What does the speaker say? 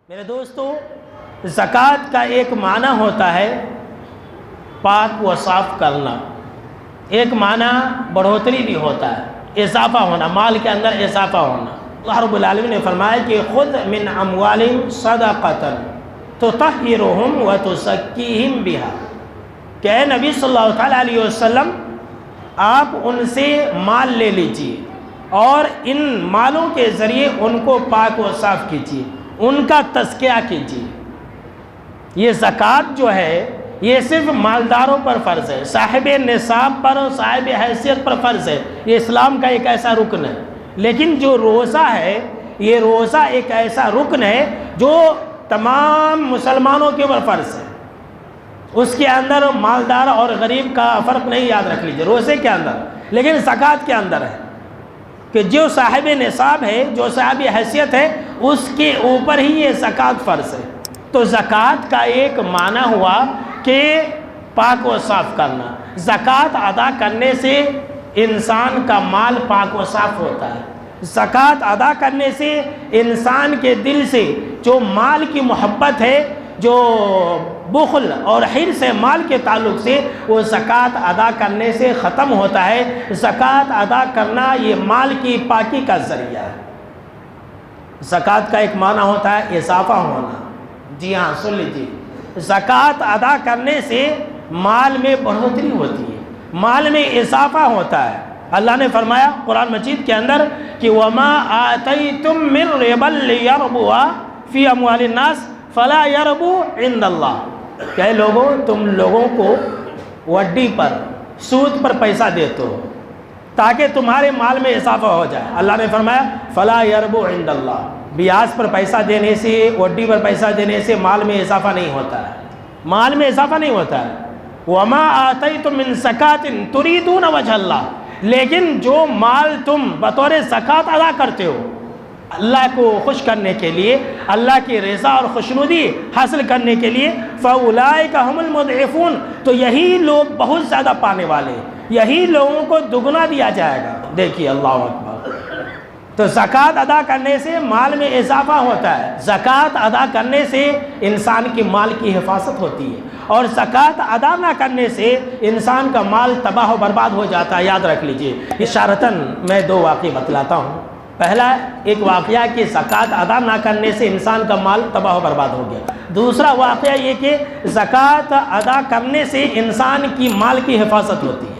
میرے دوستو، زکوٰۃ کا ایک معنی ہوتا ہے پاک و صاف کرنا، ایک معنی بڑھوتری بھی ہوتا ہے، اضافہ ہونا، مال کے اندر اضافہ ہونا۔ اللہ رب العالمین نے فرمایا کہ خذ من اموالہم صدقۃ تطہرہم وتزکیہم بہا، کہ اے نبی صلی اللہ علیہ وسلم آپ ان سے مال لے لیجئے اور ان مالوں کے ذریعے ان کو پاک و صاف کیجیے، ان کا تزکیہ کیجیے۔ یہ زکوٰۃ جو ہے یہ صرف مالداروں پر فرض ہے، صاحب نصاب پر، صاحب حیثیت پر فرض ہے، یہ اسلام کا ایک ایسا رکن ہے۔ لیکن جو روزہ ہے، یہ روزہ ایک ایسا رکن ہے جو تمام مسلمانوں کے اوپر فرض ہے، اس کے اندر مالدار اور غریب کا فرق نہیں، یاد رکھ لیجئے روزے کے اندر، لیکن زکوٰۃ کے اندر ہے کہ جو صاحب نصاب ہے، جو صاحب حیثیت ہے، اس کے اوپر ہی یہ زکوٰۃ فرض ہے۔ تو زکوٰۃ کا ایک معنی ہوا کہ پاک و صاف کرنا۔ زکوٰۃ ادا کرنے سے انسان کا مال پاک و صاف ہوتا ہے، زکوٰۃ ادا کرنے سے انسان کے دل سے جو مال کی محبت ہے، جو بخل اور حرص سے مال کے تعلق سے، وہ زکوٰۃ ادا کرنے سے ختم ہوتا ہے۔ زکوٰۃ ادا کرنا یہ مال کی پاکی کا ذریعہ ہے۔ زکوٰۃ کا ایک معنی ہوتا ہے اضافہ ہونا۔ جی ہاں، سن لیجیے، زکوٰۃ ادا کرنے سے مال میں بڑھوتری ہوتی ہے، مال میں اضافہ ہوتا ہے۔ اللہ نے فرمایا قرآن مجید کے اندر کہ وَمَا آتَيْتُم مِّن رِبًا لِيَرْبُوَ فِي أَمْوَالِ النَّاسِ فَلَا يَرْبُو عِندَ اللَّهِ، کہ لوگوں تم لوگوں کو وڈی پر، سود پر پیسہ دیتے ہو تاکہ تمہارے مال میں اضافہ ہو جائے۔ اللہ نے فرمایا فَلَا يَرْبُو عِندَ اللَّهِ، بیاج پر پیسہ دینے سے، وڈی پر پیسہ دینے سے مال میں اضافہ نہیں ہوتا ہے، مال میں اضافہ نہیں ہوتا ہے۔ وَمَا آتَيْتُم مِّن زَكَاةٍ تُرِيدُونَ وَجْهَ اللَّهِ، لیکن جو مال تم بطور زکوٰۃ ادا کرتے ہو اللہ کو خوش کرنے کے لیے، اللہ کی رضا اور خوشنودی حاصل کرنے کے لیے، فَأُولَٰئِكَ هُمُ الْمُضْعِفُونَ، تو یہی لوگ بہت زیادہ پانے والے، یہی لوگوں کو دگنا دیا جائے گا۔ دیکھیے، اللہ اکبر۔ تو زکوٰۃ ادا کرنے سے مال میں اضافہ ہوتا ہے، زکوٰۃ ادا کرنے سے انسان کی مال کی حفاظت ہوتی ہے، اور زکوٰۃ ادا نہ کرنے سے انسان کا مال تباہ و برباد ہو جاتا ہے۔ یاد رکھ لیجئے، اشارتاً میں دو واقعے بتلاتا ہوں۔ پہلا ایک واقعہ کہ زکوٰۃ ادا نہ کرنے سے انسان کا مال تباہ و برباد ہو گیا۔ دوسرا واقعہ یہ کہ زکوٰۃ ادا کرنے سے انسان کی مال کی حفاظت ہوتی ہے۔